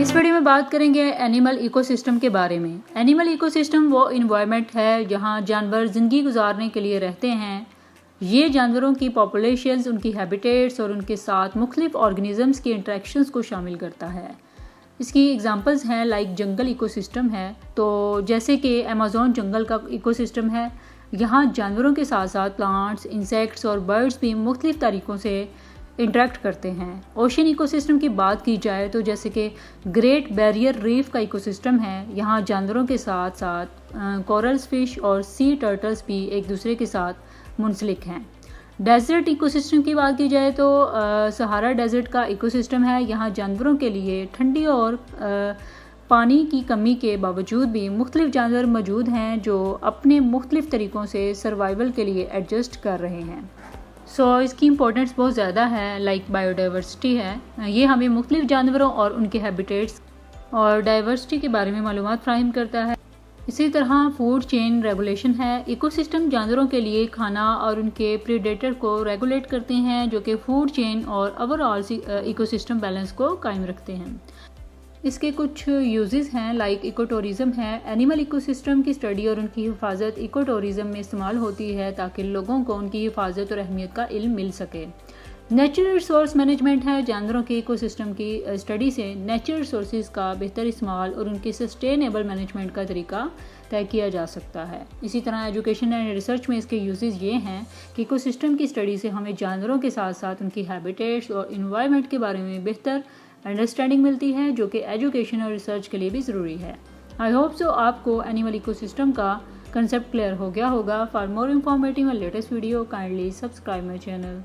इस वीडियो में बात करेंगे एनिमल इकोसिस्टम के बारे में। एनिमल इकोसिस्टम वो इन्वायरमेंट है जहाँ जानवर ज़िंदगी गुजारने के लिए रहते हैं। ये जानवरों की पॉपुलेशंस, उनकी हैबिटेट्स और उनके साथ मुख्तलिफ ऑर्गेनिजम्स की इंटरेक्शंस को शामिल करता है। इसकी एग्जांपल्स हैं लाइक जंगल इकोसिस्टम है, तो जैसे कि अमेज़न जंगल का इकोसिस्टम है। यहाँ जानवरों के साथ साथ प्लांट्स, इंसेक्ट्स और बर्ड्स भी मुख्तलिफ तरीक़ों से इंटरेक्ट करते हैं। ओशन इकोसिस्टम की बात की जाए तो जैसे कि ग्रेट बैरियर रीफ का इकोसिस्टम है, यहाँ जानवरों के साथ साथ कोरल्स फिश और सी टर्टल्स भी एक दूसरे के साथ मुंसलिक हैं। डेजर्ट इकोसिस्टम की बात की जाए तो सहारा डेजर्ट का इकोसिस्टम है, यहाँ जानवरों के लिए ठंडी और पानी की कमी के बावजूद भी मुख्तलिफ जानवर मौजूद हैं जो अपने मुख्तलिफ तरीक़ों से सर्वाइवल के लिए एडजस्ट कर रहे हैं। इसकी इम्पोर्टेंस बहुत ज़्यादा है, लाइक बायोडाइवर्सिटी है। ये हमें मुख्तलिफ जानवरों और उनके हैबिटेट्स और डाइवर्सिटी के बारे में मालूमात फ्राहम करता है। इसी तरह फूड चेन रेगुलेशन है। इकोसिस्टम जानवरों के लिए खाना और उनके प्रीडेटर को रेगुलेट करते हैं, जो कि फूड चेन और ओवरऑल इकोसिस्टम बैलेंस को कायम रखते हैं। इसके कुछ यूजेस हैं लाइक इकोटूरिज़म है। एनिमल इकोसिस्टम की स्टडी और उनकी हिफाजत इकोटूरिज़म में इस्तेमाल होती है ताकि लोगों को उनकी हिफाजत और अहमियत का इल्म मिल सके। नेचुरल रिसोर्स मैनेजमेंट है। जानवरों के इकोसिस्टम की स्टडी से नेचुरल रिसोर्सेज का बेहतर इस्तेमाल और उनके सस्टेनेबल मैनेजमेंट का तरीका तय किया जा सकता है। इसी तरह एजुकेशन एंड रिसर्च में इसके यूजेस ये हैं कि इकोसिस्टम की स्टडी से हमें जानवरों के साथ साथ उनकी हैबिटेट्स और इन्वायरमेंट के बारे में बेहतर अंडरस्टैंडिंग मिलती है, जो कि एजुकेशन और रिसर्च के लिए भी ज़रूरी है। आई होप सो आपको एनिमल इकोसिस्टम का कंसेप्ट क्लियर हो गया होगा। For more informative and latest video kindly subscribe my channel.